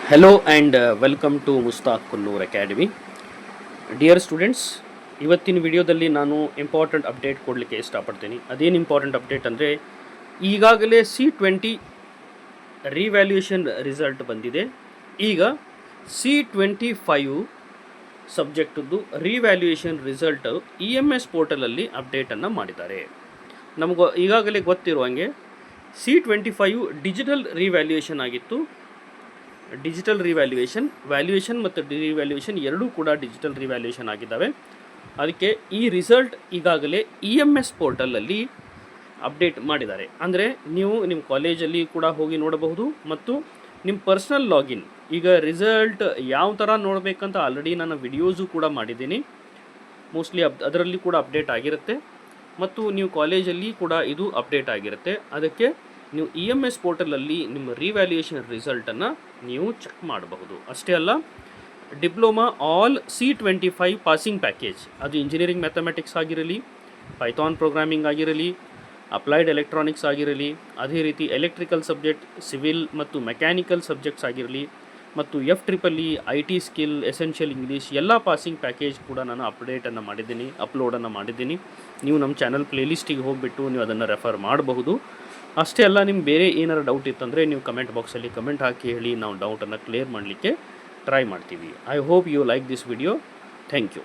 Hello and welcome to Mustaq Kunnur Academy. Dear students, ಇವತ್ತಿನ ವಿಡಿಯೋದಲ್ಲಿ ನಾನು ಇಂಪಾರ್ಟೆಂಟ್ ಅಪ್ಡೇಟ್ ಕೊಡಲಿಕ್ಕೆ ಇಷ್ಟಪಡ್ತೀನಿ. ಅದೇನು ಇಂಪಾರ್ಟೆಂಟ್ ಅಪ್ಡೇಟ್ ಅಂದರೆ, ಈಗಾಗಲೇ C20 ರಿವ್ಯಾಲ್ಯೂಯೇಷನ್ ರಿಸಲ್ಟ್ ಬಂದಿದೆ. ಈಗ C25 ಸಬ್ಜೆಕ್ಟದ್ದು ರಿವ್ಯಾಲ್ಯೂಯೇಷನ್ ರಿಸಲ್ಟ್ EMS ಪೋರ್ಟಲಲ್ಲಿ ಅಪ್ಡೇಟನ್ನು ಮಾಡಿದ್ದಾರೆ. ನಮಗೂ ಈಗಾಗಲೇ ಗೊತ್ತಿರುವಂಗೆ C25 ಡಿಜಿಟಲ್ ರಿವ್ಯಾಲ್ಯೂಯೇಷನ್ ಆಗಿತ್ತು. ಡಿಜಿಟಲ್ ವ್ಯಾಲ್ಯೂಯೇಷನ್ ಮತ್ತು ರಿವ್ಯಾಲ್ಯೂಯೇಷನ್ ಎರಡೂ ಕೂಡ ಡಿಜಿಟಲ್ ರಿವ್ಯಾಲ್ಯೂಯೇಷನ್ ಆಗಿದ್ದಾವೆ. ಅದಕ್ಕೆ ಈ ರಿಸಲ್ಟ್ ಈಗಾಗಲೇ EMS ಪೋರ್ಟಲಲ್ಲಿ ಅಪ್ಡೇಟ್ ಮಾಡಿದ್ದಾರೆ. ಅಂದರೆ ನೀವು ನಿಮ್ಮ ಕಾಲೇಜಲ್ಲಿ ಕೂಡ ಹೋಗಿ ನೋಡಬಹುದು ಮತ್ತು ನಿಮ್ಮ ಪರ್ಸ್ನಲ್ ಲಾಗಿನ್. ಈಗ ರಿಸಲ್ಟ್ ಯಾವ ಥರ ನೋಡಬೇಕಂತ ಆಲ್ರೆಡಿ ನಾನು ವಿಡಿಯೋಸು ಕೂಡ ಮಾಡಿದ್ದೀನಿ. ಮೋಸ್ಟ್ಲಿ ಅದರಲ್ಲಿ ಕೂಡ ಅಪ್ಡೇಟ್ ಆಗಿರುತ್ತೆ ಮತ್ತು ನೀವು ಕಾಲೇಜಲ್ಲಿ ಕೂಡ ಇದು ಅಪ್ಡೇಟ್ ಆಗಿರುತ್ತೆ. ಅದಕ್ಕೆ ನೀವು EMS ಪೋರ್ಟಲಲ್ಲಿ ನಿಮ್ಮ ರಿವ್ಯಾಲ್ಯೂಯೇಷನ್ ರಿಸಲ್ಟನ್ನು ನೀವು ಚೆಕ್ ಮಾಡಬಹುದು. ಅಷ್ಟೇ ಅಲ್ಲ, diploma all C25 passing package, ಅದು ಇಂಜಿನಿಯರಿಂಗ್ ಮ್ಯಾಥಮೆಟಿಕ್ಸ್ ಆಗಿರಲಿ, ಪೈಥಾನ್ ಪ್ರೋಗ್ರಾಮಿಂಗ್ ಆಗಿರಲಿ, ಅಪ್ಲೈಡ್ ಎಲೆಕ್ಟ್ರಾನಿಕ್ಸ್ ಆಗಿರಲಿ, ಅದೇ ರೀತಿ ಎಲೆಕ್ಟ್ರಿಕಲ್ ಸಬ್ಜೆಕ್ಟ್, ಸಿವಿಲ್ ಮತ್ತು ಮೆಕ್ಯಾನಿಕಲ್ ಸಬ್ಜೆಕ್ಟ್ಸ್ ಆಗಿರಲಿ, ಮತ್ತು FEEE, IT skill, essential English ಎಲ್ಲ ಪಾಸಿಂಗ್ ಪ್ಯಾಕೇಜ್ ಕೂಡ ನಾನು ಅಪ್ಲೋಡನ್ನು ಮಾಡಿದ್ದೀನಿ. ನೀವು ನಮ್ಮ ಚಾನಲ್ ಪ್ಲೇಲಿಸ್ಟಿಗೆ ಹೋಗಿಬಿಟ್ಟು ನೀವು ಅದನ್ನು ರೆಫರ್ ಮಾಡಬಹುದು. ಅಷ್ಟೇ ಅಲ್ಲ, ನಿಮ್ಗೆ ಬೇರೆ ಏನಾರು ಡೌಟ್ ಇತ್ತಂದರೆ ನೀವು ಕಮೆಂಟ್ ಬಾಕ್ಸಲ್ಲಿ ಕಮೆಂಟ್ ಹಾಕಿ ಹೇಳಿ, ನಾವು ಡೌಟನ್ನು ಕ್ಲಿಯರ್ ಮಾಡಲಿಕ್ಕೆ ಟ್ರೈ ಮಾಡ್ತೀವಿ. I hope you like this video. Thank you.